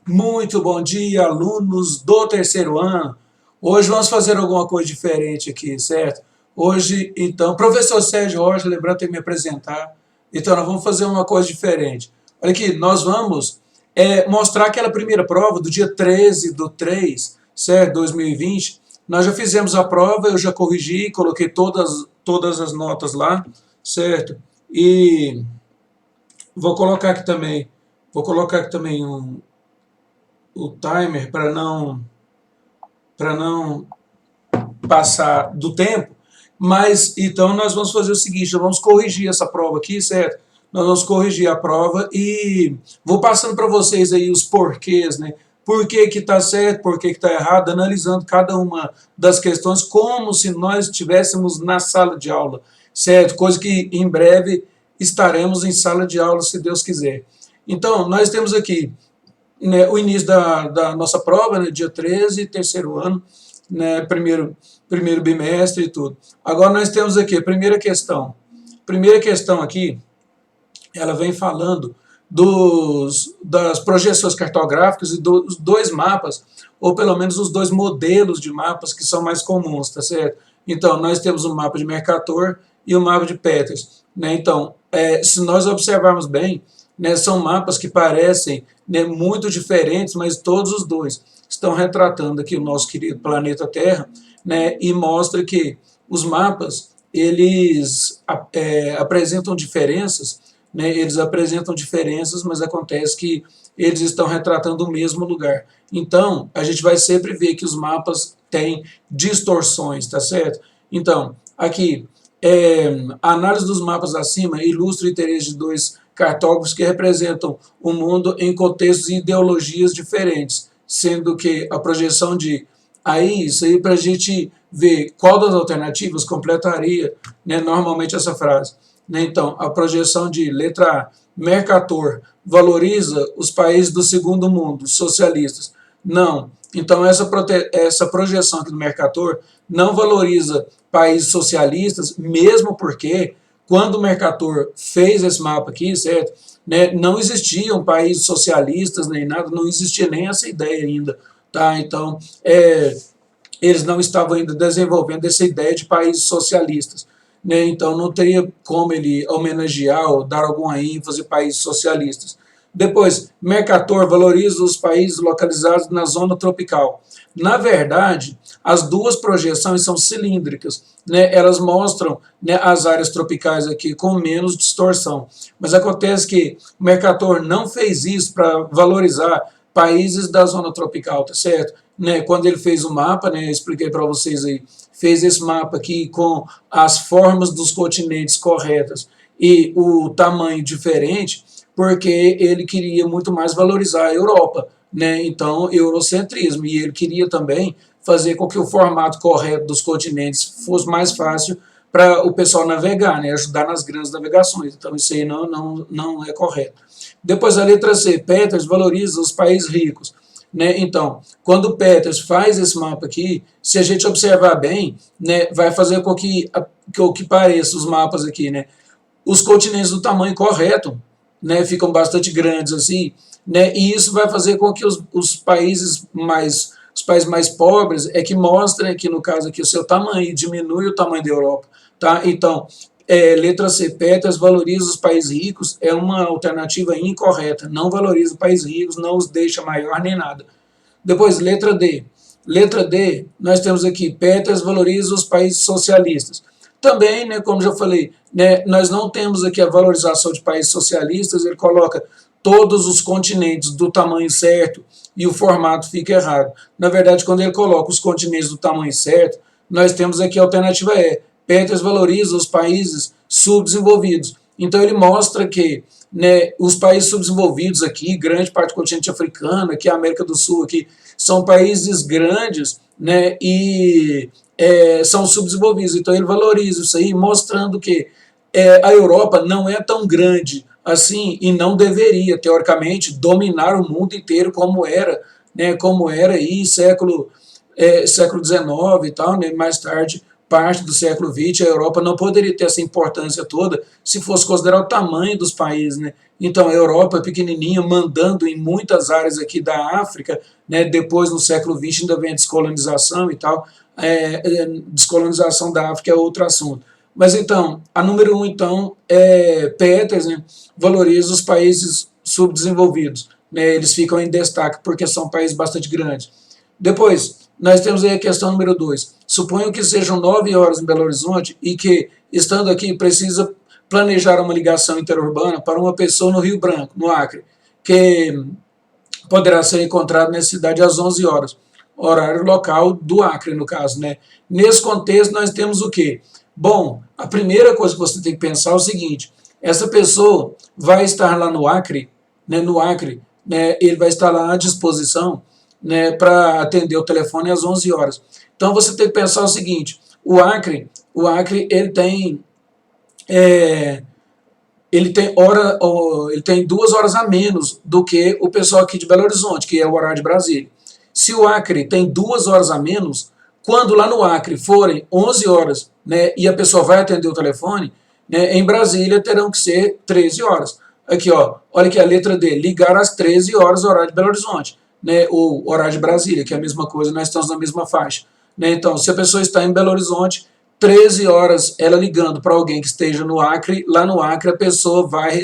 Muito bom dia, alunos do terceiro ano. Hoje vamos fazer alguma coisa diferente aqui, certo? Hoje, então, professor Sérgio Rocha, lembrando de me apresentar. Então, nós vamos fazer uma coisa diferente. Olha aqui, nós vamos mostrar aquela primeira prova do dia 13 do 3, certo? 2020. Nós já fizemos a prova, eu já corrigi, coloquei todas as notas lá, certo? E vou colocar aqui também o timer para não passar do tempo, mas então nós vamos fazer o seguinte, nós vamos corrigir essa prova aqui, certo? Nós vamos corrigir a prova e vou passando para vocês aí os porquês, né? Por que que está certo, por que que está errado, analisando cada uma das questões como se nós estivéssemos na sala de aula, certo? Coisa que em breve estaremos em sala de aula, se Deus quiser. Então, nós temos aqui, né, o início da nossa prova, né, dia 13, terceiro ano, né, primeiro bimestre e tudo. Agora nós temos aqui a primeira questão. Primeira questão aqui, ela vem falando das projeções cartográficas e dos dois mapas, ou pelo menos os dois modelos de mapas que são mais comuns, tá certo? Então, nós temos um mapa de Mercator e um mapa de Peters, né? Então, se nós observarmos bem, né, são mapas que parecem, né, muito diferentes, mas todos os dois estão retratando aqui o nosso querido planeta Terra, né, e mostra que os mapas eles apresentam diferenças, né, eles apresentam diferenças, mas acontece que eles estão retratando o mesmo lugar. Então, a gente vai sempre ver que os mapas têm distorções, tá certo? Então, aqui, a análise dos mapas acima ilustra o interesse de dois cartógrafos que representam o mundo em contextos e ideologias diferentes, sendo que a projeção de isso aí para a gente ver qual das alternativas completaria, né, normalmente essa frase. Né? Então, a projeção de letra A, Mercator valoriza os países do segundo mundo, socialistas. Não. Então, essa projeção aqui do Mercator não valoriza países socialistas, mesmo porque quando o Mercator fez esse mapa aqui, certo? Né, não existiam países socialistas nem nada, não existia nem essa ideia ainda, tá? Então, eles não estavam ainda desenvolvendo essa ideia de países socialistas, né? Então, não teria como ele homenagear ou dar alguma ênfase a países socialistas. Depois, Mercator valoriza os países localizados na zona tropical. Na verdade, as duas projeções são cilíndricas, né? Elas mostram, né, as áreas tropicais aqui com menos distorção. Mas acontece que o Mercator não fez isso para valorizar países da zona tropical, tá certo? Né, quando ele fez o mapa, né, eu expliquei para vocês aí, fez esse mapa aqui com as formas dos continentes corretas e o tamanho diferente, porque ele queria muito mais valorizar a Europa, né? Então, eurocentrismo, e ele queria também fazer com que o formato correto dos continentes fosse mais fácil para o pessoal navegar, né? Ajudar nas grandes navegações. Então, isso aí não é correto. Depois, a letra C, Peters valoriza os países ricos. Né? Então, quando o Peters faz esse mapa aqui, se a gente observar bem, né, vai fazer com que pareça os mapas aqui, né, os continentes do tamanho correto, né, ficam bastante grandes assim, né, e isso vai fazer com que os países mais pobres que mostrem aqui, no caso aqui, o seu tamanho, e diminui o tamanho da Europa, tá? Então, letra C, Peters valoriza os países ricos, é uma alternativa incorreta, não valoriza os países ricos, não os deixa maior nem nada. Depois, letra D. Letra D, nós temos aqui, Peters valoriza os países socialistas. Também, né, como já falei, né, nós não temos aqui a valorização de países socialistas, ele coloca todos os continentes do tamanho certo e o formato fica errado. Na verdade, quando ele coloca os continentes do tamanho certo, nós temos aqui a alternativa E, Peters valoriza os países subdesenvolvidos. Então, ele mostra que, né, os países subdesenvolvidos aqui, grande parte do continente africano, aqui a América do Sul, aqui, são países grandes, né, e são subdesenvolvidos. Então, ele valoriza isso aí, mostrando que a Europa não é tão grande assim e não deveria, teoricamente, dominar o mundo inteiro como era, né, como era aí século XIX e tal, né, mais tarde parte do século XX, a Europa não poderia ter essa importância toda se fosse considerar o tamanho dos países, né? Então, a Europa pequenininha, mandando em muitas áreas aqui da África, né? Depois, no século XX, ainda vem a descolonização e tal. Descolonização da África é outro assunto. Mas, então, a número um, então, Peters, né? Valoriza os países subdesenvolvidos, né? Eles ficam em destaque porque são países bastante grandes. Depois, nós temos aí a questão número 2. Suponho que sejam 9 horas em Belo Horizonte e que, estando aqui, precisa planejar uma ligação interurbana para uma pessoa no Rio Branco, no Acre, que poderá ser encontrado nessa cidade às 11 horas, horário local do Acre, no caso, né? Nesse contexto, nós temos o quê? Bom, a primeira coisa que você tem que pensar é o seguinte: essa pessoa vai estar lá no Acre, né, ele vai estar lá à disposição, né, para atender o telefone às 11 horas. Então você tem que pensar o seguinte: o Acre ele tem 2 horas a menos do que o pessoal aqui de Belo Horizonte, que é o horário de Brasília. Se o Acre tem 2 horas a menos, quando lá no Acre forem 11 horas, né, e a pessoa vai atender o telefone, né, em Brasília terão que ser 13 horas. Aqui, ó, olha aqui a letra D, ligar às 13 horas, horário de Belo Horizonte, né, ou horário de Brasília, que é a mesma coisa, nós estamos na mesma faixa. Né? Então, se a pessoa está em Belo Horizonte, 13 horas ela ligando para alguém que esteja no Acre, lá no Acre a pessoa vai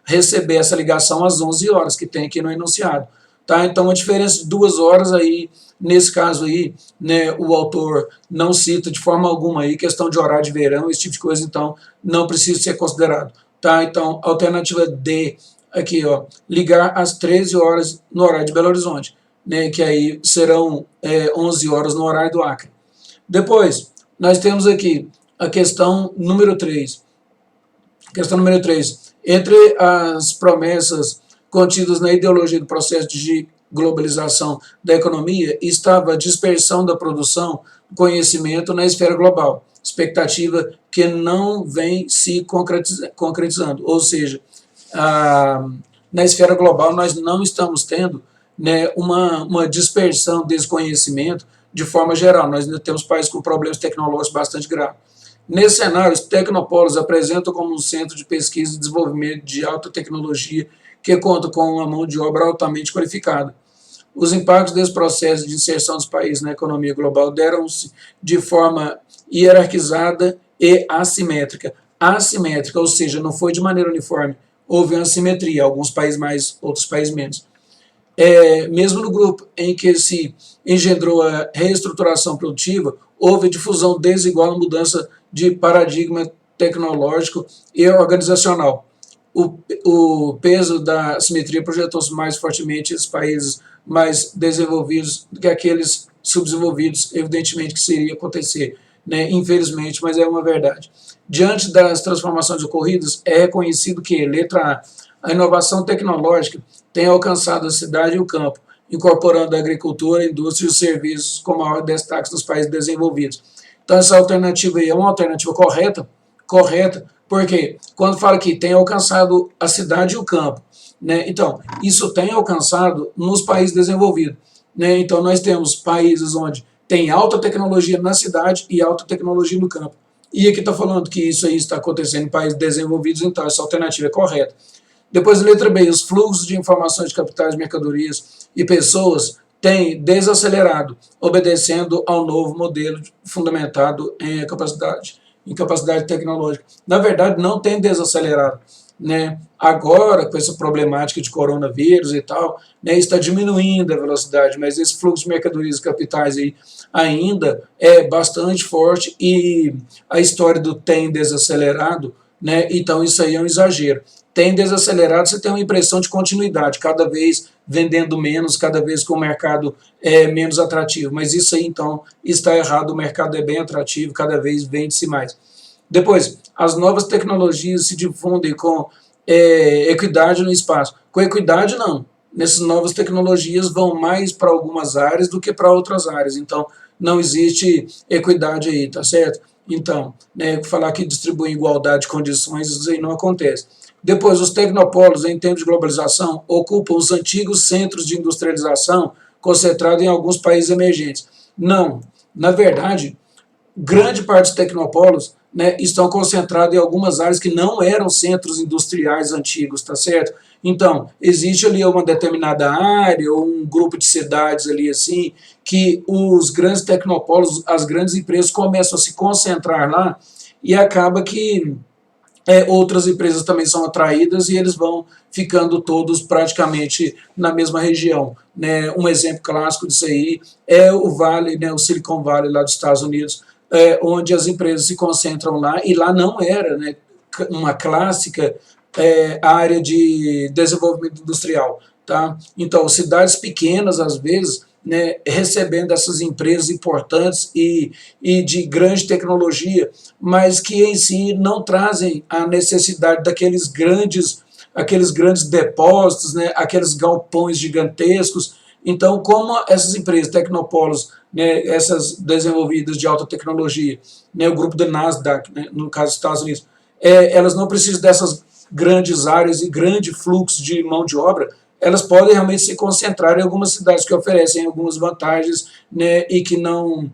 receber essa ligação às 11 horas, que tem aqui no enunciado. Tá? Então, a diferença de 2 horas aí, nesse caso aí, né, o autor não cita de forma alguma aí questão de horário de verão, esse tipo de coisa, então não precisa ser considerado. Tá? Então, alternativa D, aqui, ó, ligar às 13 horas no horário de Belo Horizonte, né, que aí serão 11 horas no horário do Acre. Depois, nós temos aqui a questão número 3. Questão número 3. Entre as promessas contidas na ideologia do processo de globalização da economia estava a dispersão da produção do conhecimento na esfera global, expectativa que não vem se concretizando, ou seja, na esfera global nós não estamos tendo, né, uma dispersão desse conhecimento de forma geral, nós ainda temos países com problemas tecnológicos bastante graves. Nesse cenário, os tecnopolos apresentam como um centro de pesquisa e desenvolvimento de alta tecnologia que conta com uma mão de obra altamente qualificada. Os impactos desse processo de inserção dos países na economia global deram-se de forma hierarquizada e assimétrica. Assimétrica, ou seja, não foi de maneira uniforme, houve uma assimetria, alguns países mais, outros países menos. Mesmo no grupo em que se engendrou a reestruturação produtiva, houve difusão desigual, mudança de paradigma tecnológico e organizacional. O peso da assimetria projetou-se mais fortemente nos países mais desenvolvidos do que aqueles subdesenvolvidos, evidentemente que seria acontecer, né? Infelizmente, mas é uma verdade. Diante das transformações ocorridas, é reconhecido que, letra A inovação tecnológica tem alcançado a cidade e o campo, incorporando a agricultura, a indústria e os serviços com maior destaque nos países desenvolvidos. Então, essa alternativa aí é uma alternativa correta, porque quando fala que tem alcançado a cidade e o campo, né? Então, isso tem alcançado nos países desenvolvidos. Né? Então, nós temos países onde tem alta tecnologia na cidade e alta tecnologia no campo. E aqui está falando que isso aí está acontecendo em países desenvolvidos, então essa alternativa é correta. Depois, letra B, os fluxos de informações de capitais, mercadorias e pessoas têm desacelerado, obedecendo ao novo modelo fundamentado em capacidade tecnológica. Na verdade, não tem desacelerado. Né? Agora, com essa problemática de coronavírus e tal, né, está diminuindo a velocidade, mas esse fluxo de mercadorias e capitais aí ainda é bastante forte e a história do tem desacelerado, né, então isso aí é um exagero. Tem desacelerado, você tem uma impressão de continuidade, cada vez vendendo menos, cada vez com o mercado menos atrativo, mas isso aí então está errado, o mercado é bem atrativo, cada vez vende-se mais. Depois, as novas tecnologias se difundem com equidade no espaço. Com equidade, não. Nessas novas tecnologias vão mais para algumas áreas do que para outras áreas. Então, não existe equidade aí, tá certo? Então, né, falar que distribui igualdade de condições, isso aí não acontece. Depois, os tecnopolos, em termos de globalização, ocupam os antigos centros de industrialização concentrados em alguns países emergentes. Não. Na verdade, grande parte dos tecnopolos, né, estão concentrados em algumas áreas que não eram centros industriais antigos, tá certo? Então, existe ali uma determinada área ou um grupo de cidades ali assim, que os grandes tecnopolos, as grandes empresas começam a se concentrar lá e acaba que outras empresas também são atraídas e eles vão ficando todos praticamente na mesma região, né? Um exemplo clássico disso aí é o Vale, né, o Silicon Valley lá dos Estados Unidos, onde as empresas se concentram lá, e lá não era, né, uma clássica área de desenvolvimento industrial, tá? Então, cidades pequenas, às vezes, né, recebendo essas empresas importantes e de grande tecnologia, mas que em si não trazem a necessidade aqueles grandes depósitos, né, aqueles galpões gigantescos. Então, como essas empresas, tecnopolos, né, essas desenvolvidas de alta tecnologia, né, o grupo da Nasdaq, né, no caso dos Estados Unidos, elas não precisam dessas grandes áreas e grande fluxo de mão de obra, elas podem realmente se concentrar em algumas cidades que oferecem algumas vantagens, né, e que não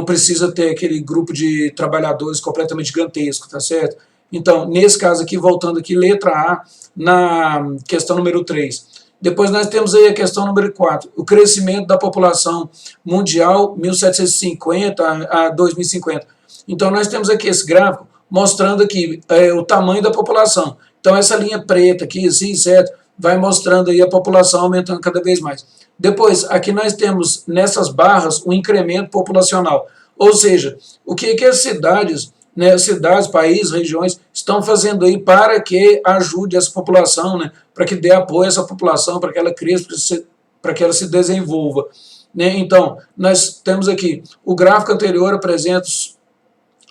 precisa ter aquele grupo de trabalhadores completamente gigantesco, tá certo? Então, nesse caso aqui, voltando aqui, letra A, na questão número 3. Depois nós temos aí a questão número 4, o crescimento da população mundial 1750 a 2050. Então, nós temos aqui esse gráfico mostrando aqui o tamanho da população. Então, essa linha preta aqui, assim, certo? Vai mostrando aí a população aumentando cada vez mais. Depois, aqui nós temos nessas barras o incremento populacional. Ou seja, o que as cidades, né, cidades, países, regiões estão fazendo aí para que ajude essa população, né, para que dê apoio a essa população, para que ela cresça, para que ela se desenvolva. Né? Então, nós temos aqui o gráfico anterior apresenta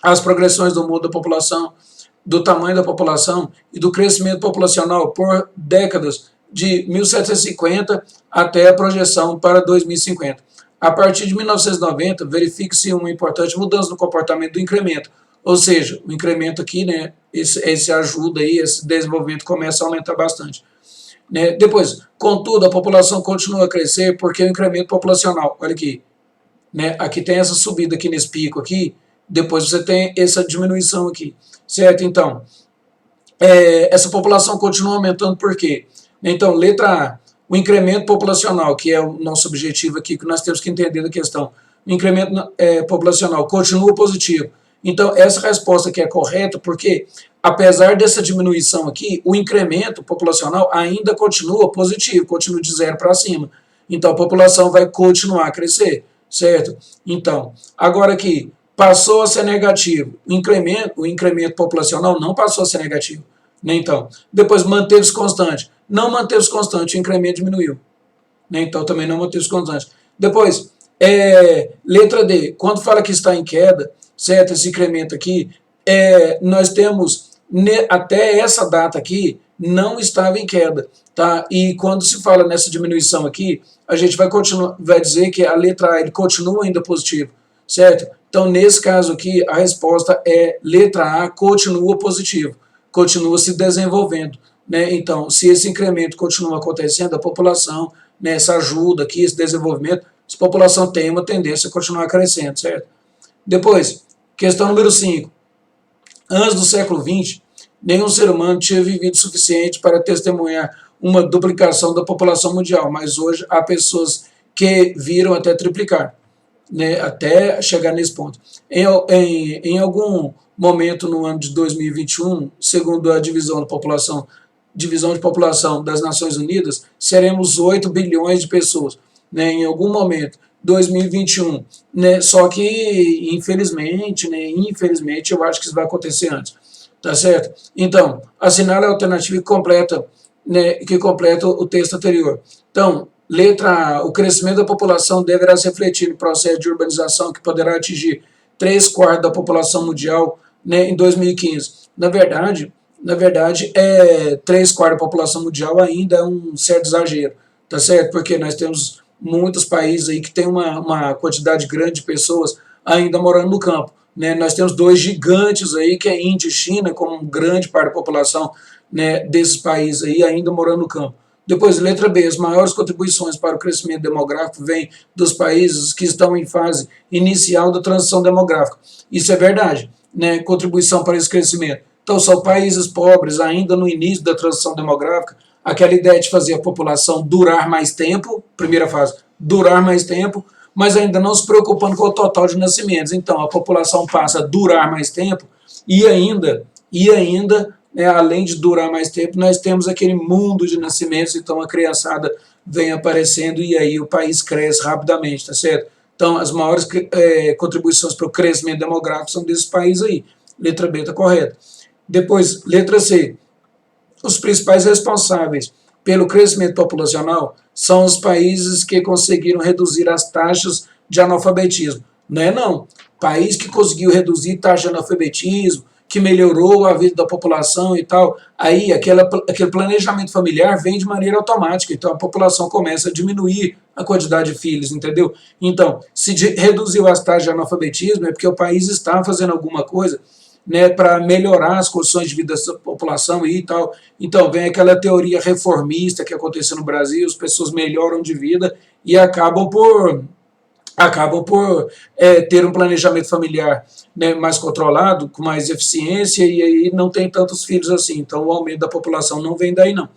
as progressões do mundo da população, do tamanho da população e do crescimento populacional por décadas, de 1750 até a projeção para 2050. A partir de 1990, verifica-se uma importante mudança no comportamento do incremento, ou seja, o incremento aqui, né, esse ajuda aí, esse desenvolvimento começa a aumentar bastante. Né? Depois, contudo, a população continua a crescer porque o incremento populacional, olha aqui, né, aqui tem essa subida aqui nesse pico aqui, depois você tem essa diminuição aqui, certo? Então, essa população continua aumentando por quê? Então, letra A, o incremento populacional, que é o nosso objetivo aqui, que nós temos que entender da questão. O incremento populacional continua positivo. Então, essa resposta aqui é correta, porque, apesar dessa diminuição aqui, o incremento populacional ainda continua positivo, continua de 0 para cima. Então, a população vai continuar a crescer, certo? Então, agora aqui, passou a ser negativo. O incremento populacional não passou a ser negativo. Né? Então, depois manteve-se constante. Não manteve-se constante, o incremento diminuiu. Né? Então, também não manteve-se constante. Depois, letra D, quando fala que está em queda, certo, esse incremento aqui, nós temos, até essa data aqui, não estava em queda. Tá? E quando se fala nessa diminuição aqui, a gente vai dizer que a letra A ele continua ainda positivo, certo? Então, nesse caso aqui, a resposta é letra A, continua positivo, continua se desenvolvendo. Né? Então, se esse incremento continua acontecendo, a população, né, essa ajuda aqui, esse desenvolvimento, a população tem uma tendência a continuar crescendo, certo? Depois, questão número 5. Antes do século XX, nenhum ser humano tinha vivido o suficiente para testemunhar uma duplicação da população mundial, mas hoje há pessoas que viram até triplicar. Né, até chegar nesse ponto. Em algum momento no ano de 2021, segundo a divisão de população das Nações Unidas, seremos 8 bilhões de pessoas. Né, em algum momento, 2021, né, só que infelizmente, eu acho que isso vai acontecer antes. Tá certo? Então, assinale a alternativa que completa o texto anterior. Então, letra A, o crescimento da população deverá se refletir no processo de urbanização que poderá atingir 3/4 da população mundial, né, em 2015. Na verdade, 3/4 da população mundial ainda é um certo exagero, tá certo? Porque nós temos muitos países aí que tem uma quantidade grande de pessoas ainda morando no campo. Né? Nós temos dois gigantes aí, que é Índia e China, como grande parte da população, né, desses países aí ainda morando no campo. Depois, letra B, as maiores contribuições para o crescimento demográfico vêm dos países que estão em fase inicial da transição demográfica. Isso é verdade, né? Contribuição para esse crescimento. Então, são países pobres ainda no início da transição demográfica, aquela ideia de fazer a população durar mais tempo, primeira fase, durar mais tempo, mas ainda não se preocupando com o total de nascimentos. Então, a população passa a durar mais tempo e ainda, né, além de durar mais tempo, nós temos aquele mundo de nascimentos, então a criançada vem aparecendo e aí o país cresce rapidamente, tá certo? Então, as maiores contribuições para o crescimento demográfico são desses países aí. Letra B está correta. Depois, letra C. Os principais responsáveis pelo crescimento populacional são os países que conseguiram reduzir as taxas de analfabetismo. Não é não. País que conseguiu reduzir taxa de analfabetismo, que melhorou a vida da população e tal, aí aquele planejamento familiar vem de maneira automática, então a população começa a diminuir a quantidade de filhos, entendeu? Então, se reduziu as taxas de analfabetismo, é porque o país está fazendo alguma coisa, né, para melhorar as condições de vida da população e tal. Então, vem aquela teoria reformista que aconteceu no Brasil, as pessoas melhoram de vida e acabam por ter um planejamento familiar, né, mais controlado, com mais eficiência, e aí não tem tantos filhos assim. Então, o aumento da população não vem daí, não.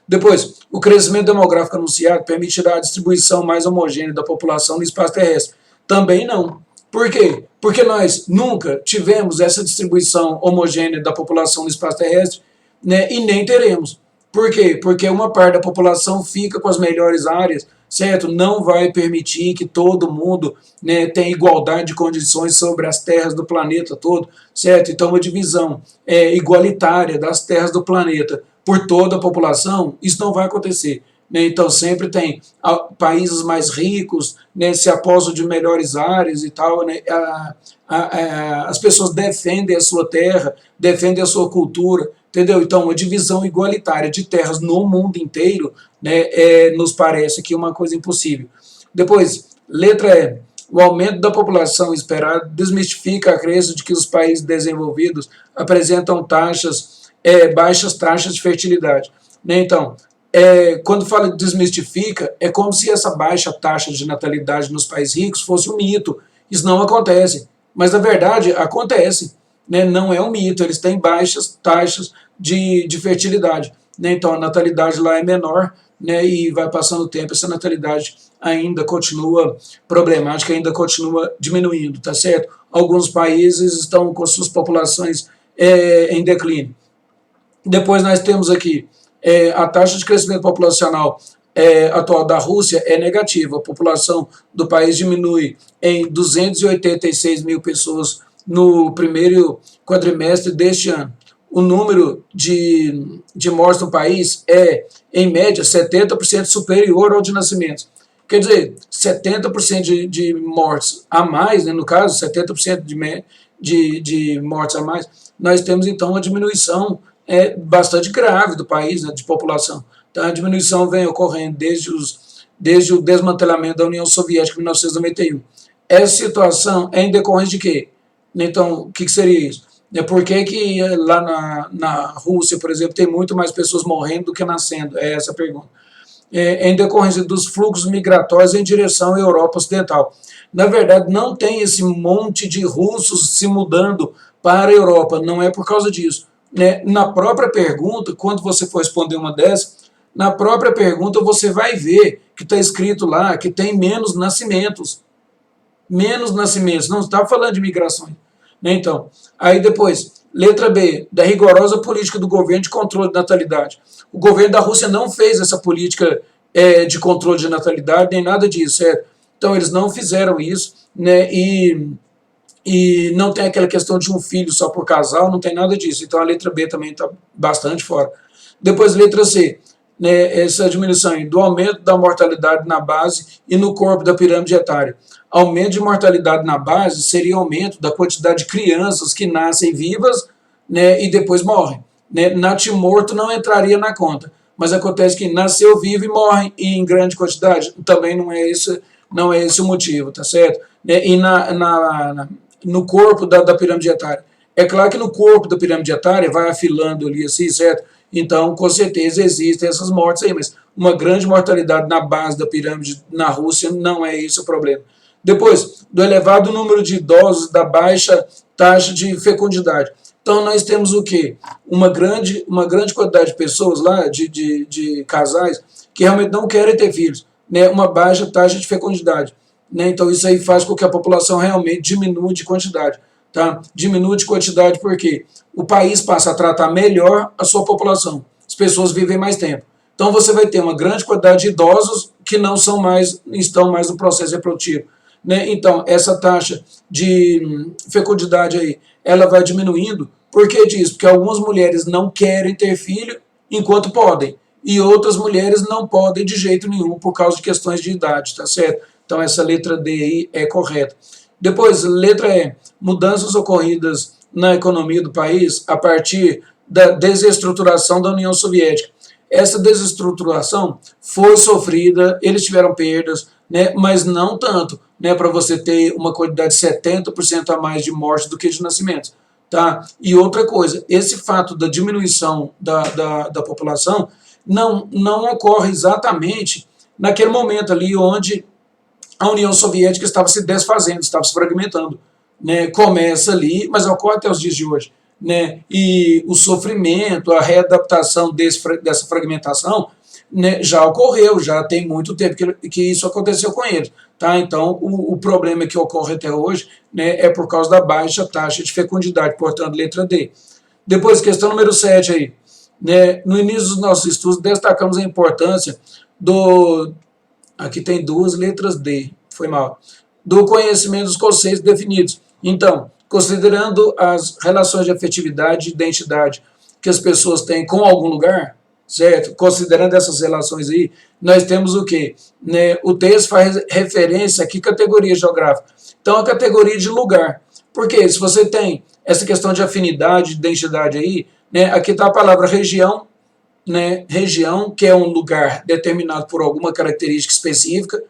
Depois, o crescimento demográfico anunciado permitirá a distribuição mais homogênea da população no espaço terrestre. Também não. Por quê? Porque nós nunca tivemos essa distribuição homogênea da população no espaço terrestre, né, e nem teremos. Por quê? Porque uma parte da população fica com as melhores áreas, certo? Não vai permitir que todo mundo, né, tenha igualdade de condições sobre as terras do planeta todo, certo? Então, uma divisão igualitária das terras do planeta por toda a população, isso não vai acontecer. Né? Então, sempre tem países mais ricos, né, se aposam de melhores áreas e tal, né? As pessoas defendem a sua terra, defendem a sua cultura, entendeu? Então, uma divisão igualitária de terras no mundo inteiro, né, nos parece que uma coisa impossível. Depois, letra E. O aumento da população esperado desmistifica a crença de que os países desenvolvidos apresentam baixas taxas de fertilidade. Né? Então, quando fala de desmistifica, é como se essa baixa taxa de natalidade nos países ricos fosse um mito. Isso não acontece. Mas, na verdade, acontece. Né? Não é um mito, eles têm baixas taxas de fertilidade. Né? Então, a natalidade lá é menor, né? E vai passando o tempo, essa natalidade ainda continua problemática, ainda continua diminuindo, tá certo? Alguns países estão com suas populações em declínio. Depois nós temos aqui a taxa de crescimento populacional atual da Rússia é negativa. A população do país diminui em 286 mil pessoas no primeiro quadrimestre deste ano. O número de mortes no país é, em média, 70% superior ao de nascimentos. Quer dizer, 70% de mortes a mais, né, no caso, 70% de mortes a mais, nós temos, então, uma diminuição bastante grave do país, né, de população. Então, a diminuição vem ocorrendo desde o desmantelamento da União Soviética em 1991. Essa situação é em decorrência de quê? Então, o que seria isso? Por que lá na Rússia, por exemplo, tem muito mais pessoas morrendo do que nascendo? É essa a pergunta. Em decorrência dos fluxos migratórios em direção à Europa Ocidental. Na verdade, não tem esse monte de russos se mudando para a Europa, não é por causa disso. Na própria pergunta, quando você for responder uma dessas, na própria pergunta você vai ver que está escrito lá que tem menos nascimentos. Menos nascimentos, não está falando de migrações. Então, aí depois, letra B, da rigorosa política do governo de controle de natalidade. O governo da Rússia não fez essa política de controle de natalidade, nem nada disso, certo? Então, eles não fizeram isso, né? E não tem aquela questão de um filho só por casal, não tem nada disso. Então, a letra B também está bastante fora. Depois, letra C, né, essa diminuição do aumento da mortalidade na base e no corpo da pirâmide etária. Aumento de mortalidade na base seria aumento da quantidade de crianças que nascem vivas, né, e depois morrem. Né? Natimorto não entraria na conta, mas acontece que nasceu vivo e morre em grande quantidade. Também não é esse o motivo, tá certo? Né? E no corpo da pirâmide etária. É claro que no corpo da pirâmide etária vai afilando ali assim, certo? Então, com certeza, existem essas mortes aí, mas uma grande mortalidade na base da pirâmide na Rússia não é esse o problema. Depois, do elevado número de idosos, da baixa taxa de fecundidade. Então, nós temos o quê? Uma grande quantidade de pessoas lá, de casais, que realmente não querem ter filhos, né? Uma baixa taxa de fecundidade. Né? Então, isso aí faz com que a população realmente diminua de quantidade. Tá? Diminui de quantidade porque o país passa a tratar melhor a sua população. As pessoas vivem mais tempo. Então, você vai ter uma grande quantidade de idosos que não estão mais no processo reprodutivo. Né? Então, essa taxa de fecundidade aí, ela vai diminuindo. Por que disso? Porque algumas mulheres não querem ter filho enquanto podem, e outras mulheres não podem de jeito nenhum por causa de questões de idade, tá certo? Então, essa letra D aí é correta. Depois, letra E, mudanças ocorridas na economia do país a partir da desestruturação da União Soviética. Essa desestruturação foi sofrida, eles tiveram perdas, né, mas não tanto, né, para você ter uma quantidade de 70% a mais de mortes do que de nascimentos. Tá? E outra coisa, esse fato da diminuição da população não ocorre exatamente naquele momento ali onde a União Soviética estava se desfazendo, estava se fragmentando. Né? Começa ali, mas ocorre até os dias de hoje. Né? E o sofrimento, a readaptação dessa fragmentação, né, já ocorreu, já tem muito tempo que isso aconteceu com eles. Tá? Então, o problema que ocorre até hoje, né, é por causa da baixa taxa de fecundidade, portanto, letra D. Depois, questão número 7 aí. Né, no início dos nossos estudos, destacamos a importância do... Aqui tem duas letras D, foi mal. Do conhecimento dos conceitos definidos. Então, considerando as relações de afetividade e identidade que as pessoas têm com algum lugar, certo? Considerando essas relações aí, nós temos o quê? Né? O texto faz referência a que categoria geográfica? Então, a categoria de lugar. Porque se você tem essa questão de afinidade, de identidade aí, né? Aqui está a palavra região, né? Região, que é um lugar determinado por alguma característica específica,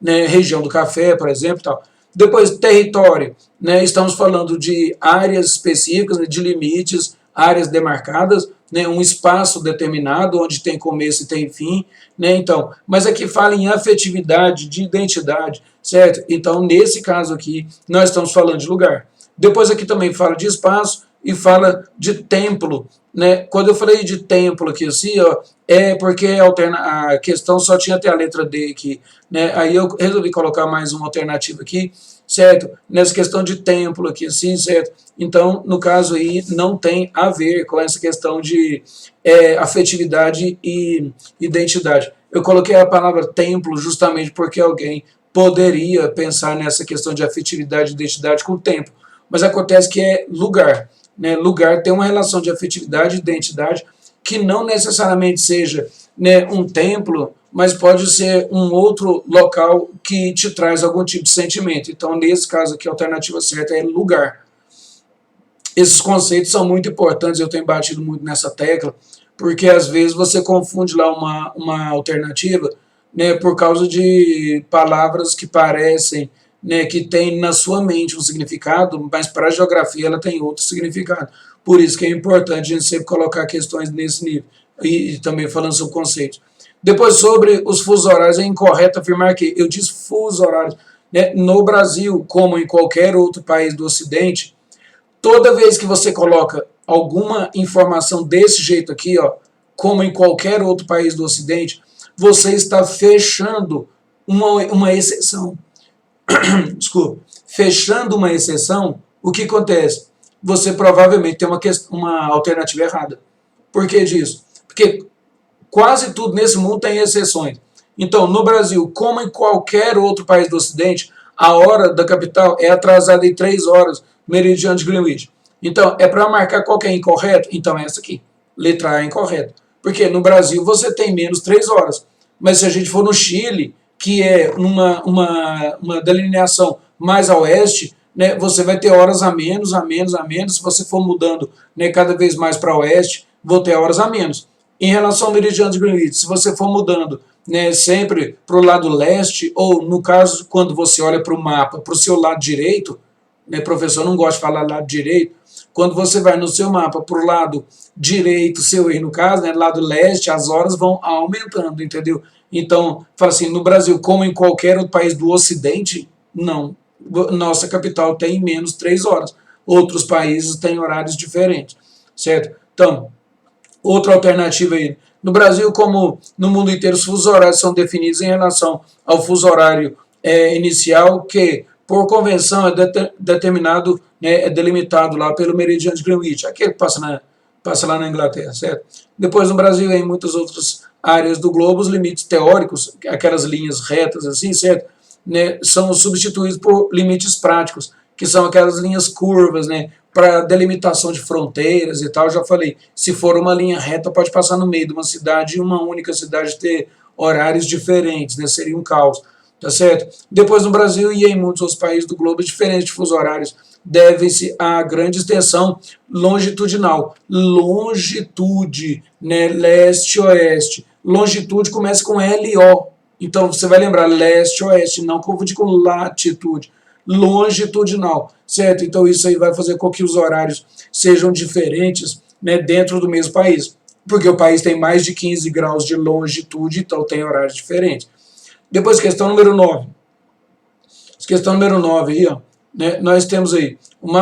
né? Região do café, por exemplo, tal. Depois, território, né? Estamos falando de áreas específicas, né? De limites, áreas demarcadas, né? Um espaço determinado, onde tem começo e tem fim, né? Então, mas aqui fala em afetividade, de identidade, certo? Então, nesse caso aqui, nós estamos falando de lugar. Depois aqui também fala de espaço e fala de templo, né? Quando eu falei de templo aqui assim, ó, é porque a questão só tinha até a letra D aqui, né? Aí eu resolvi colocar mais uma alternativa aqui, certo? Nessa questão de templo aqui assim, certo? Então, no caso aí, não tem a ver com essa questão de afetividade e identidade. Eu coloquei a palavra templo justamente porque alguém poderia pensar nessa questão de afetividade e identidade com templo, mas acontece que é lugar. Né? Lugar tem uma relação de afetividade e identidade que não necessariamente seja, né, um templo, mas pode ser um outro local que te traz algum tipo de sentimento. Então, nesse caso aqui, a alternativa certa é lugar. Esses conceitos são muito importantes, eu tenho batido muito nessa tecla, porque às vezes você confunde lá uma alternativa, né, por causa de palavras que parecem, né, que tem na sua mente um significado, mas para a geografia ela tem outro significado. Por isso que é importante a gente sempre colocar questões nesse nível, e também falando sobre conceitos. Depois, sobre os fusos horários, é incorreto afirmar que, eu disse fusos horários, né, no Brasil, como em qualquer outro país do Ocidente, toda vez que você coloca alguma informação desse jeito aqui, ó, como em qualquer outro país do Ocidente, você está fechando uma exceção. Desculpa. Fechando uma exceção, o que acontece? Você provavelmente tem uma alternativa errada. Por que disso? Porque quase tudo nesse mundo tem exceções. Então, no Brasil, como em qualquer outro país do Ocidente, a hora da capital é atrasada em 3 horas, meridiano de Greenwich. Então, é para marcar qual que é incorreto? Então, é essa aqui. Letra A é incorreta. Porque no Brasil você tem menos 3 horas. Mas se a gente for no Chile, que é uma delineação mais a oeste, né, você vai ter horas a menos, a menos, a menos. Se você for mudando, né, cada vez mais para oeste, vou ter horas a menos. Em relação ao meridiano de Greenwich, se você for mudando, né, sempre para o lado leste, ou no caso, quando você olha para o mapa, para o seu lado direito, né, professor não gosta de falar lado direito, quando você vai no seu mapa para o lado direito, seu aí no caso, né, lado leste, as horas vão aumentando, entendeu? Então, fala assim, no Brasil, como em qualquer outro país do Ocidente, não. Nossa capital tem menos 3 horas. Outros países têm horários diferentes, certo? Então, outra alternativa aí. No Brasil, como no mundo inteiro, os fusos horários são definidos em relação ao fuso horário inicial, que, por convenção, é determinado, né, é delimitado lá pelo meridiano de Greenwich, aquele que passa lá na Inglaterra, certo? Depois, no Brasil, em muitas outras áreas do globo, os limites teóricos, aquelas linhas retas assim, certo? Né, são substituídos por limites práticos, que são aquelas linhas curvas, né, para delimitação de fronteiras e tal. Já falei, se for uma linha reta, pode passar no meio de uma cidade e uma única cidade ter horários diferentes, né, seria um caos, tá certo? Depois, no Brasil e em muitos outros países do globo, diferentes de fusos horários devem-se à grande extensão longitudinal. Longitude, né, leste-oeste. Longitude começa com LO. Então, você vai lembrar leste-oeste, não confundir com latitude. Longitudinal, certo? Então, isso aí vai fazer com que os horários sejam diferentes, né, dentro do mesmo país. Porque o país tem mais de 15 graus de longitude, então tem horários diferentes. Depois, questão número 9. Questão número 9 aí, ó, né, nós temos aí o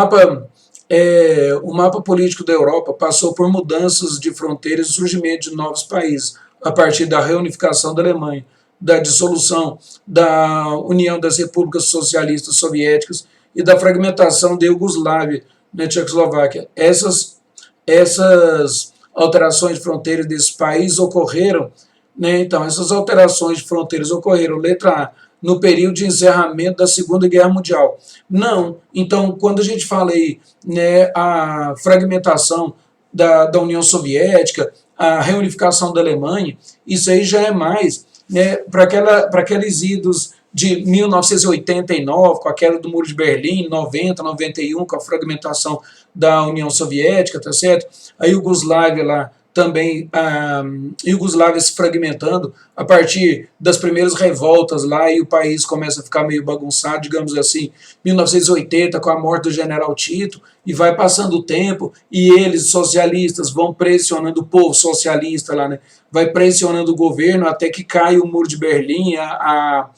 mapa político da Europa passou por mudanças de fronteiras e surgimento de novos países a partir da reunificação da Alemanha, da dissolução da União das Repúblicas Socialistas Soviéticas e da fragmentação da Iugoslávia, na Tchecoslováquia. Essas alterações de fronteiras desses países ocorreram, né, então, essas alterações de fronteiras ocorreram, letra A, no período de encerramento da Segunda Guerra Mundial. Não. Então, quando a gente fala aí, né, a fragmentação da União Soviética, a reunificação da Alemanha, isso aí já é mais, né, para aqueles idos de 1989, com a queda do Muro de Berlim, 90, 91, com a fragmentação da União Soviética, tá certo? A Iugoslávia lá, também a Iugoslávia se fragmentando a partir das primeiras revoltas lá, e o país começa a ficar meio bagunçado, digamos assim, 1980, com a morte do general Tito, e vai passando o tempo, e eles, socialistas, vão pressionando o povo socialista lá, né? Vai pressionando o governo até que cai o Muro de Berlim, a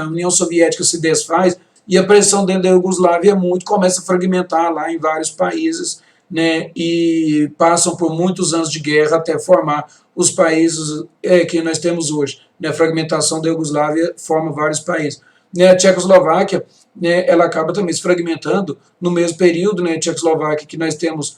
União Soviética se desfaz, e a pressão dentro da Iugoslávia começa a fragmentar lá em vários países, né, e passam por muitos anos de guerra até formar os países que nós temos hoje. Né, a fragmentação da Iugoslávia forma vários países. Né, a Tchecoslováquia, né, ela acaba também se fragmentando no mesmo período. Né, a Tchecoslováquia, que nós temos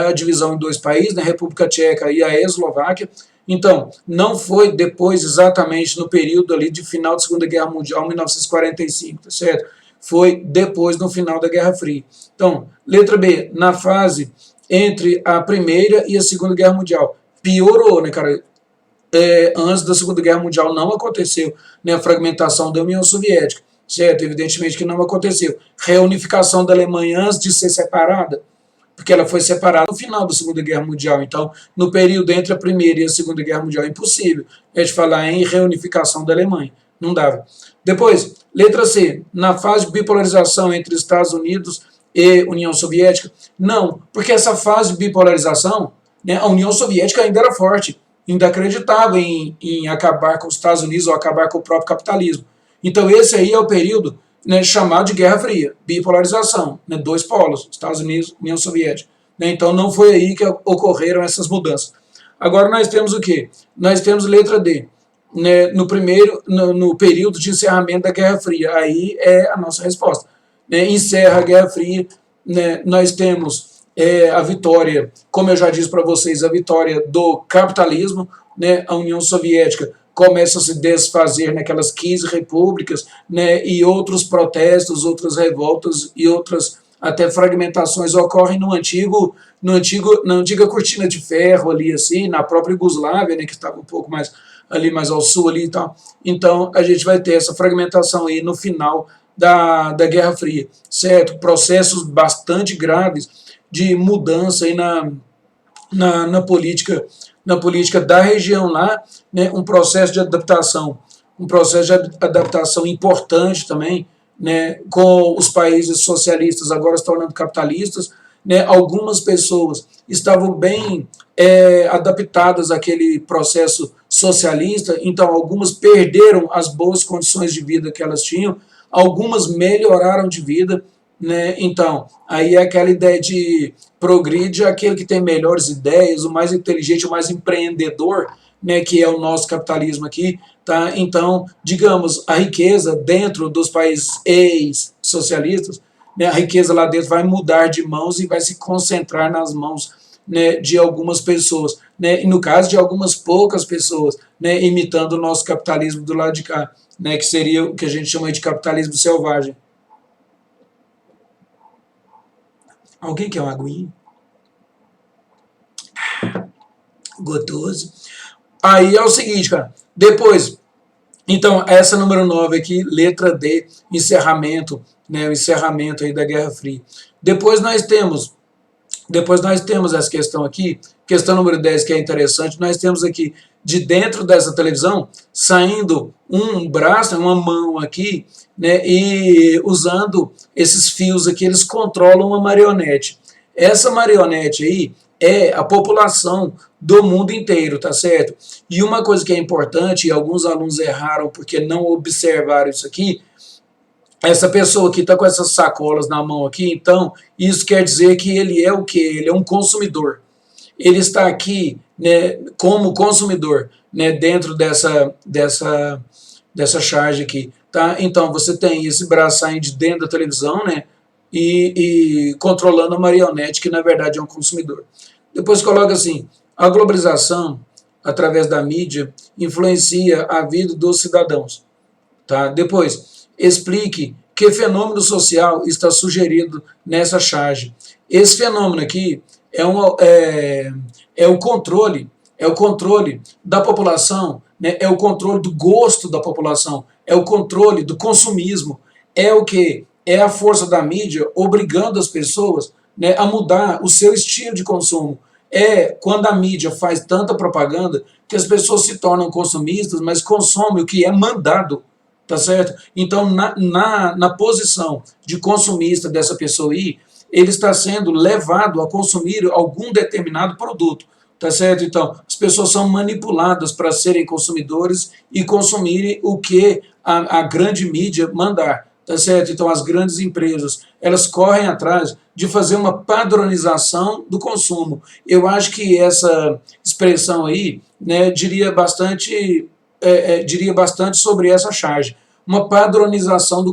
a divisão em 2 países, né, a República Tcheca e a Eslováquia. Então, não foi depois exatamente no período ali de final da Segunda Guerra Mundial, 1945, tá certo? Foi depois, no final da Guerra Fria. Então, letra B, na fase entre a Primeira e a Segunda Guerra Mundial. Piorou, né, cara? Antes da Segunda Guerra Mundial não aconteceu, né, a fragmentação da União Soviética, certo? Evidentemente que não aconteceu. Reunificação da Alemanha antes de ser separada, porque ela foi separada no final da Segunda Guerra Mundial. Então, no período entre a Primeira e a Segunda Guerra Mundial, é impossível a gente falar em reunificação da Alemanha. Não dava. Depois, letra C, na fase de bipolarização entre Estados Unidos e União Soviética, não, porque essa fase de bipolarização, né, a União Soviética ainda era forte, ainda acreditava em acabar com os Estados Unidos ou acabar com o próprio capitalismo. Então esse aí é o período, né, chamado de Guerra Fria, bipolarização, né, 2 polos, Estados Unidos e União Soviética. Né, então não foi aí que ocorreram essas mudanças. Agora nós temos o quê? Nós temos letra D. Né, no período de encerramento da Guerra Fria, aí é a nossa resposta. Né, encerra a Guerra Fria, né, nós temos a vitória, como eu já disse para vocês, a vitória do capitalismo, né, a União Soviética começa a se desfazer naquelas 15 repúblicas, né, e outros protestos, outras revoltas e outras até fragmentações ocorrem na antiga cortina de ferro ali, assim, na própria Iugoslávia, né, que estava um pouco mais ali mais ao sul ali e tal. Então a gente vai ter essa fragmentação aí no final da Guerra Fria, certo? Processos bastante graves de mudança aí na política da região lá, né? Um processo de adaptação importante também, né, com os países socialistas agora se tornando capitalistas, né, algumas pessoas estavam bem adaptadas àquele processo socialista, então algumas perderam as boas condições de vida que elas tinham, algumas melhoraram de vida, né? Então, aí é aquela ideia de progride aquele que tem melhores ideias, o mais inteligente, o mais empreendedor, né, que é o nosso capitalismo aqui, tá? Então, digamos, a riqueza dentro dos países ex-socialistas, né, a riqueza lá dentro vai mudar de mãos e vai se concentrar nas mãos, né, de algumas pessoas, né, e no caso de algumas poucas pessoas, né, imitando o nosso capitalismo do lado de cá, né, que seria o que a gente chama de capitalismo selvagem. Alguém quer uma aguinha? Gotoso. Aí é o seguinte, cara, depois, então, essa número 9 aqui, letra D, encerramento, né, o encerramento aí da Guerra Fria. Depois nós temos essa questão aqui, questão número 10, que é interessante, nós temos aqui, de dentro dessa televisão, saindo um braço, uma mão aqui, né, e usando esses fios aqui, eles controlam uma marionete. Essa marionete aí é a população do mundo inteiro, tá certo? E uma coisa que é importante, e alguns alunos erraram porque não observaram isso aqui, essa pessoa que está com essas sacolas na mão aqui, então, isso quer dizer que ele é o quê? Ele é um consumidor. Ele está aqui, né, como consumidor, né, dentro dessa charge aqui. Tá? Então, você tem esse braço saindo de dentro da televisão, né, e controlando a marionete, que na verdade é um consumidor. Depois coloca assim, a globalização, através da mídia, influencia a vida dos cidadãos. Tá? Depois, explique que fenômeno social está sugerido nessa charge. Esse fenômeno aqui é o controle da população, né? É o controle do gosto da população, é o controle do consumismo, é o que? É a força da mídia obrigando as pessoas, né, a mudar o seu estilo de consumo. É quando a mídia faz tanta propaganda que as pessoas se tornam consumistas, mas consomem o que é mandado, tá certo? Então, na posição de consumista dessa pessoa aí, ele está sendo levado a consumir algum determinado produto, tá certo? Então, as pessoas são manipuladas para serem consumidores e consumirem o que a grande mídia mandar, tá certo? Então, as grandes empresas, elas correm atrás de fazer uma padronização do consumo. Eu acho que essa expressão aí, né, diria bastante sobre essa charge, uma padronização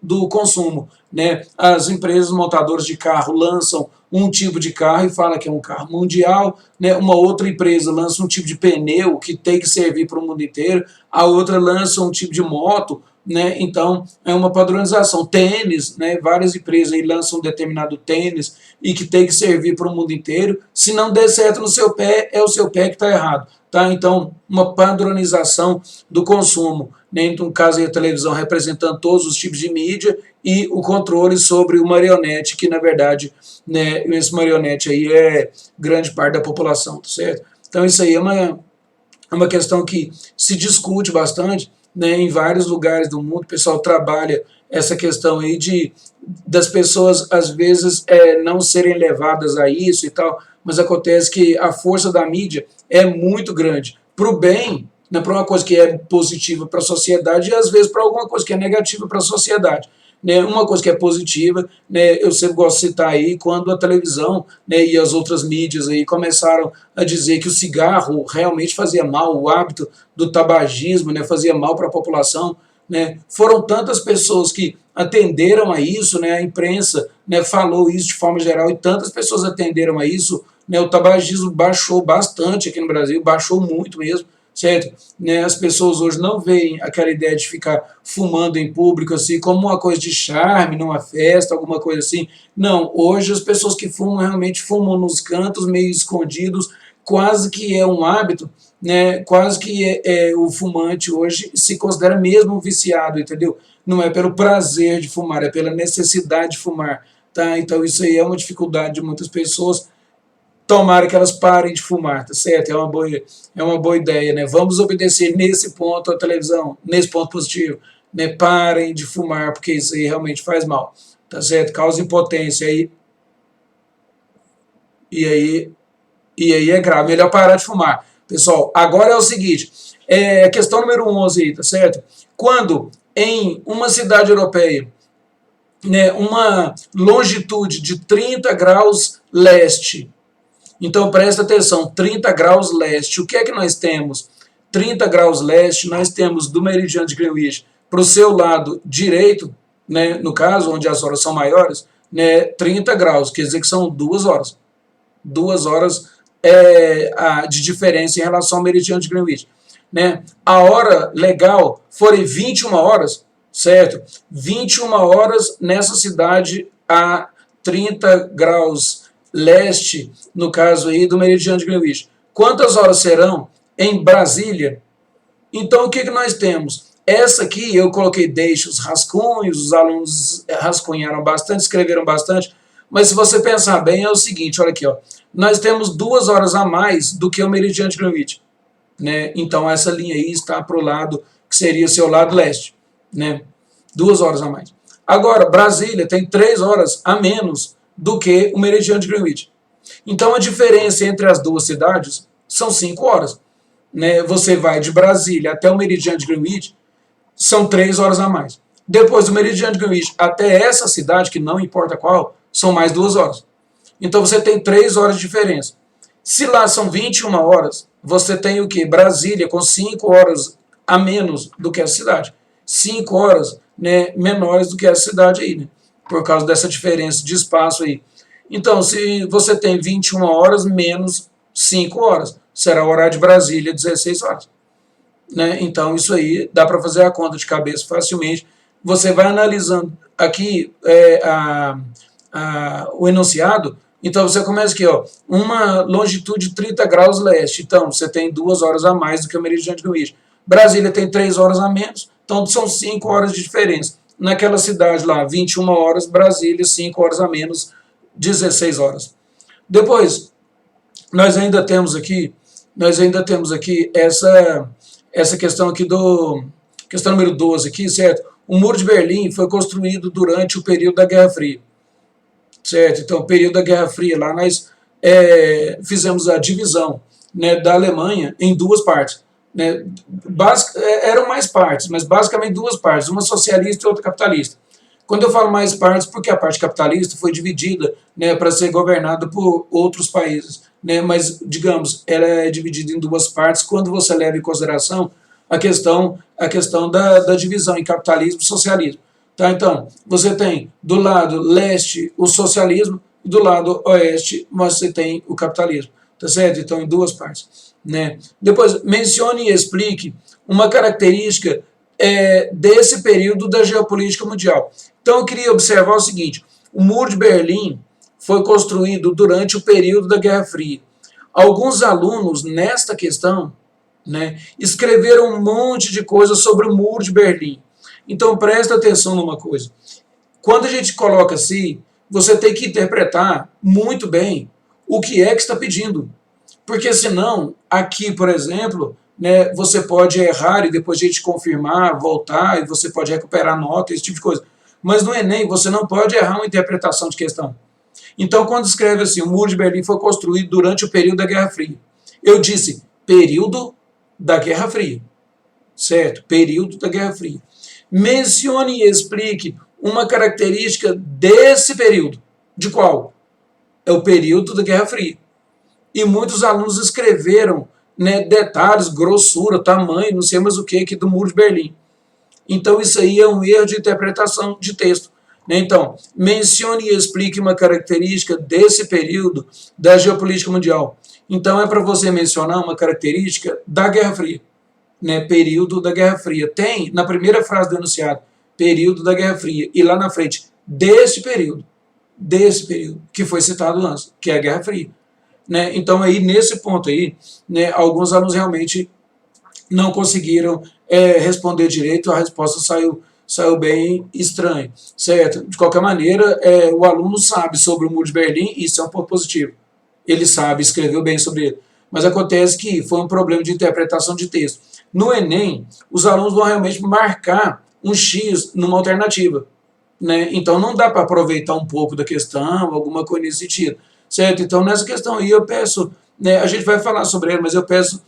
do consumo, né? As empresas montadoras de carro lançam um tipo de carro e fala que é um carro mundial, né? Uma outra empresa lança um tipo de pneu que tem que servir para o mundo inteiro, a outra lança um tipo de moto, né? Então é uma padronização. Tênis, né? Várias empresas aí lançam um determinado tênis e que tem que servir para o mundo inteiro. Se não der certo no seu pé, é o seu pé que está errado. Tá? Então, uma padronização do consumo, né? No caso aí, a televisão representando todos os tipos de mídia e o controle sobre o marionete, que na verdade, né, esse marionete aí é grande parte da população, tá certo? Então isso aí é uma questão que se discute bastante, né, em vários lugares do mundo. O pessoal trabalha essa questão aí das pessoas às vezes não serem levadas a isso e tal, mas acontece que a força da mídia é muito grande para o bem, né, para uma coisa que é positiva para a sociedade e às vezes para alguma coisa que é negativa para a sociedade. Né, uma coisa que é positiva, né, eu sempre gosto de citar aí, quando a televisão, né, e as outras mídias aí começaram a dizer que o cigarro realmente fazia mal, o hábito do tabagismo, né, fazia mal para a população, né, foram tantas pessoas que atenderam a isso, né, a imprensa, né, falou isso de forma geral e tantas pessoas atenderam a isso, né, o tabagismo baixou bastante aqui no Brasil, baixou muito mesmo, certo? Né, as pessoas hoje não veem aquela ideia de ficar fumando em público assim como uma coisa de charme, numa festa, alguma coisa assim. Não, hoje as pessoas que fumam realmente fumam nos cantos, meio escondidos, quase que é um hábito, né? Quase que o fumante hoje se considera mesmo um viciado, entendeu? Não é pelo prazer de fumar, é pela necessidade de fumar, tá? Então isso aí é uma dificuldade de muitas pessoas. Tomara que elas parem de fumar, tá certo? É uma boa ideia, né? Vamos obedecer nesse ponto a televisão, nesse ponto positivo. né? Parem de fumar, porque isso aí realmente faz mal, tá certo? Causa impotência aí, e aí é grave, melhor parar de fumar. Pessoal, agora é o seguinte, questão número 11 aí, tá certo? Quando em uma cidade europeia, né, uma longitude de 30 graus leste, então presta atenção, 30 graus leste, o que é que nós temos? 30 graus leste, nós temos do meridiano de Greenwich para o seu lado direito, né, no caso, onde as horas são maiores, né, 30 graus, quer dizer que são 2 horas. 2 horas de diferença em relação ao meridiano de Greenwich. Né? A hora legal forem 21 horas, certo? 21 horas nessa cidade a 30 graus leste, no caso aí do meridiano de Greenwich. Quantas horas serão em Brasília? Então, o que nós temos? Essa aqui eu coloquei, deixo os rascunhos, os alunos rascunharam bastante, escreveram bastante, mas se você pensar bem, é o seguinte, olha aqui, ó, nós temos 2 horas a mais do que o meridiano de Greenwich, né? Então, essa linha aí está para o lado que seria o seu lado leste, né? 2 horas a mais. Agora, Brasília tem 3 horas a menos do que o meridiano de Greenwich. Então, a diferença entre as duas cidades são 5 horas. Né? Você vai de Brasília até o meridiano de Greenwich, são 3 horas a mais. Depois do meridiano de Greenwich até essa cidade, que não importa qual, são mais 2 horas. Então, você tem 3 horas de diferença. Se lá são 21 horas, você tem o quê? Brasília com 5 horas a menos do que a cidade. 5 horas, né, menores do que a cidade aí, né? Por causa dessa diferença de espaço aí. Então, se você tem 21 horas menos 5 horas, será o horário de Brasília 16 horas. Né? Então, isso aí dá para fazer a conta de cabeça facilmente. Você vai analisando aqui o enunciado. Então, você começa aqui, ó, uma longitude de 30 graus leste. Então, você tem 2 horas a mais do que o meridiano de Greenwich. Brasília tem 3 horas a menos, então são 5 horas de diferença. Naquela cidade lá, 21 horas, Brasília, 5 horas a menos, 16 horas. Depois, nós ainda temos aqui essa questão aqui questão número 12 aqui, certo? O Muro de Berlim foi construído durante o período da Guerra Fria, certo? Então, o período da Guerra Fria, lá nós fizemos a divisão, né, da Alemanha em duas partes. Né? Eram mais partes, mas basicamente duas partes, uma socialista e outra capitalista. Quando eu falo mais partes, porque a parte capitalista foi dividida, né, para ser governada por outros países, né, mas, digamos, ela é dividida em duas partes quando você leva em consideração a questão da divisão em capitalismo e socialismo. Tá? Então, você tem do lado leste o socialismo e do lado oeste você tem o capitalismo. Tá certo? Então, em duas partes. Né? Depois, mencione e explique uma característica desse período da geopolítica mundial. Então, eu queria observar o seguinte, o Muro de Berlim foi construído durante o período da Guerra Fria. Alguns alunos, nesta questão, né, escreveram um monte de coisas sobre o Muro de Berlim. Então, presta atenção numa coisa. Quando a gente coloca assim, você tem que interpretar muito bem o que é que está pedindo. Porque senão, aqui, por exemplo, né, você pode errar e depois a gente confirmar, voltar, e você pode recuperar a nota, esse tipo de coisa. Mas no Enem, você não pode errar uma interpretação de questão. Então, quando escreve assim, o Muro de Berlim foi construído durante o período da Guerra Fria. Eu disse, período da Guerra Fria. Certo? Período da Guerra Fria. Mencione e explique uma característica desse período. De qual? É o período da Guerra Fria. E muitos alunos escreveram, né, detalhes, grossura, tamanho, não sei mais o que, aqui do Muro de Berlim. Então, isso aí é um erro de interpretação de texto. Né? Então, mencione e explique uma característica desse período da geopolítica mundial. Então, é para você mencionar uma característica da Guerra Fria. Né? Período da Guerra Fria. Tem, na primeira frase do enunciado, período da Guerra Fria. E lá na frente, desse período, que foi citado antes, que é a Guerra Fria. Né? Então, aí, nesse ponto aí, né, alguns alunos realmente não conseguiram responder direito, a resposta saiu bem estranha, certo? De qualquer maneira, o aluno sabe sobre o Muro de Berlim, isso é um ponto positivo. Ele sabe, escreveu bem sobre ele. Mas acontece que foi um problema de interpretação de texto. No Enem, os alunos vão realmente marcar um X numa alternativa, né? Então não dá para aproveitar um pouco da questão, alguma coisa nesse sentido, certo? Então nessa questão aí eu peço, né, a gente vai falar sobre ela, mas eu peço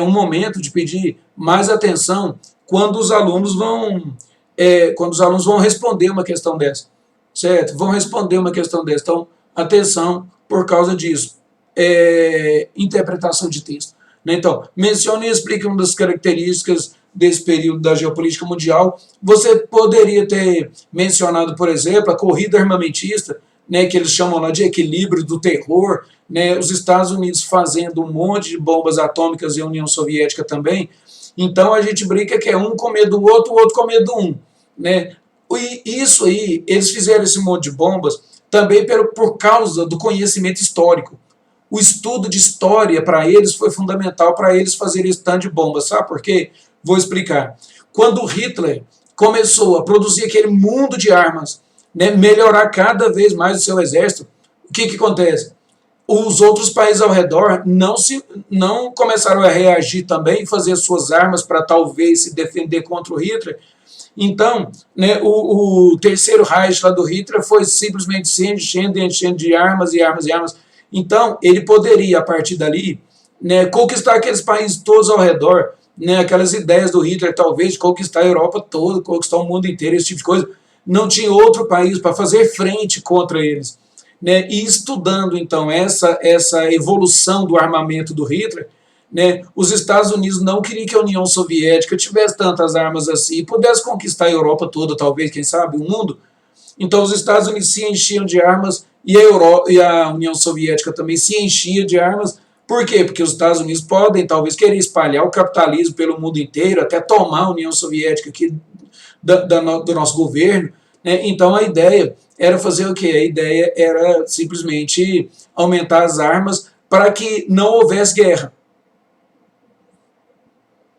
um momento de pedir mais atenção quando os alunos vão responder uma questão dessa, certo? Vão responder uma questão dessa. Então, atenção por causa disso. Interpretação de texto, né? Então, mencione e explique uma das características desse período da geopolítica mundial. Você poderia ter mencionado, por exemplo, a corrida armamentista, né, que eles chamam lá de equilíbrio do terror, né, os Estados Unidos fazendo um monte de bombas atômicas e a União Soviética também. Então a gente brinca que é um com medo do outro, o outro com medo do um, né? E isso aí, eles fizeram esse monte de bombas também por causa do conhecimento histórico. O estudo de história para eles foi fundamental para eles fazerem esse tanto de bombas. Sabe por quê? Vou explicar. Quando Hitler começou a produzir aquele mundo de armas, né, melhorar cada vez mais o seu exército, o que acontece? Os outros países ao redor não começaram a reagir também, fazer suas armas para talvez se defender contra o Hitler. Então, né, o terceiro Reich lá do Hitler foi simplesmente se enchendo de armas e armas e armas. Então, ele poderia, a partir dali, né, conquistar aqueles países todos ao redor, né, aquelas ideias do Hitler, talvez, de conquistar a Europa toda, conquistar o mundo inteiro, esse tipo de coisa. Não tinha outro país para fazer frente contra eles, né? E estudando, então, essa evolução do armamento do Hitler, né, os Estados Unidos não queriam que a União Soviética tivesse tantas armas assim e pudesse conquistar a Europa toda, talvez, quem sabe, o mundo. Então, os Estados Unidos se enchiam de armas e a União Soviética também se enchia de armas. Por quê? Porque os Estados Unidos podem, talvez, querer espalhar o capitalismo pelo mundo inteiro, até tomar a União Soviética aqui do nosso governo, né? Então, a ideia era fazer o quê? A ideia era simplesmente aumentar as armas para que não houvesse guerra.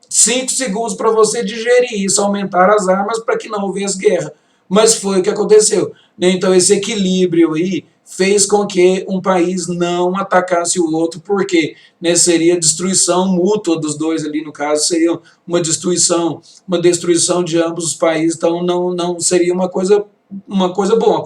5 segundos para você digerir isso, aumentar as armas para que não houvesse guerra. Mas foi o que aconteceu, né? Então, esse equilíbrio aí fez com que um país não atacasse o outro, porque, né, seria destruição mútua dos dois ali, no caso, seria uma destruição de ambos os países, então não seria uma coisa boa,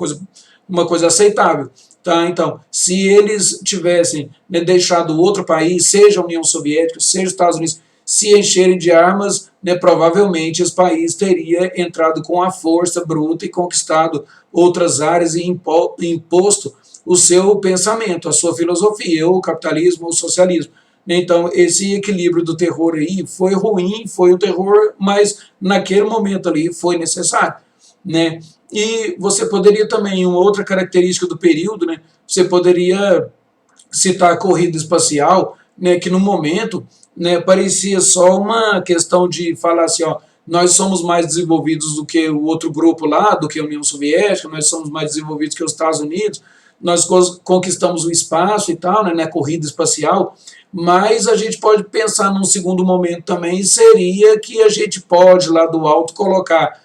uma coisa aceitável. Tá? Então, se eles tivessem, né, deixado o outro país, seja a União Soviética, seja os Estados Unidos, se encherem de armas, né, provavelmente esse país teria entrado com a força bruta e conquistado outras áreas e imposto o seu pensamento, a sua filosofia, ou o capitalismo ou o socialismo. Então, esse equilíbrio do terror aí foi ruim, foi um terror, mas naquele momento ali foi necessário, né? E você poderia também, uma outra característica do período, né, você poderia citar a corrida espacial, né, que no momento, né, parecia só uma questão de falar assim, ó, nós somos mais desenvolvidos do que o outro grupo lá, do que a União Soviética, nós somos mais desenvolvidos que os Estados Unidos, nós conquistamos o espaço e tal, né, na corrida espacial, mas a gente pode pensar num segundo momento também, seria que a gente pode lá do alto colocar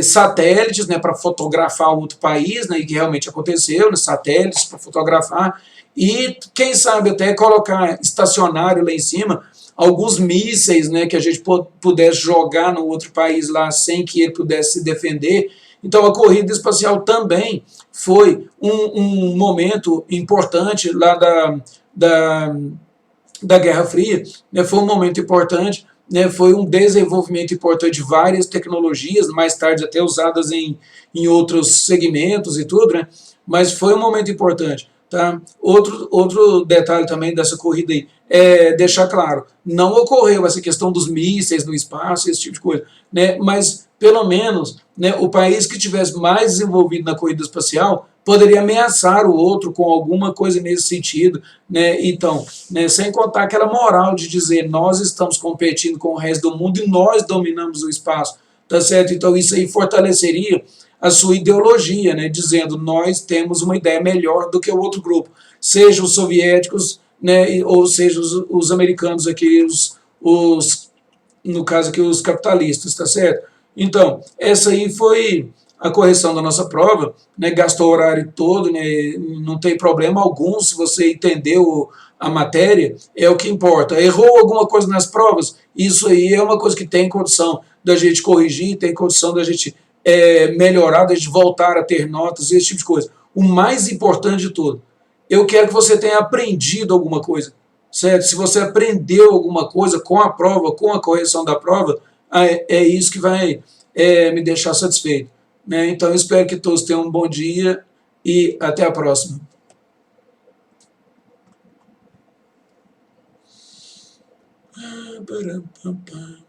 satélites, né, para fotografar outro país, né, e que realmente aconteceu, né, satélites para fotografar, e quem sabe até colocar estacionário lá em cima, alguns mísseis, né, que a gente pudesse jogar no outro país lá sem que ele pudesse se defender. Então a corrida espacial também foi um momento importante lá da Guerra Fria, né, foi um momento importante, né, foi um desenvolvimento importante de várias tecnologias, mais tarde até usadas em outros segmentos e tudo, né, mas foi um momento importante. Tá? Outro detalhe também dessa corrida aí é deixar claro, não ocorreu essa questão dos mísseis no espaço, esse tipo de coisa, né? Mas pelo menos, né, o país que tivesse mais desenvolvido na corrida espacial poderia ameaçar o outro com alguma coisa nesse sentido, né? Então, né, sem contar aquela moral de dizer nós estamos competindo com o resto do mundo e nós dominamos o espaço, tá certo? Então isso aí fortaleceria a sua ideologia, né, dizendo nós temos uma ideia melhor do que o outro grupo, seja os soviéticos, né, ou seja os americanos aqui, no caso aqui os capitalistas, tá certo? Então, essa aí foi a correção da nossa prova, né, gastou o horário todo, né, não tem problema algum se você entendeu a matéria, é o que importa. Errou alguma coisa nas provas? Isso aí é uma coisa que tem condição. da gente corrigir, tem condição da gente melhorar, da gente voltar a ter notas, esse tipo de coisa. O mais importante de tudo, eu quero que você tenha aprendido alguma coisa, certo? Se você aprendeu alguma coisa com a prova, com a correção da prova, é isso que vai me deixar satisfeito, né? Então, eu espero que todos tenham um bom dia e até a próxima. Ba-dum-bum-bum.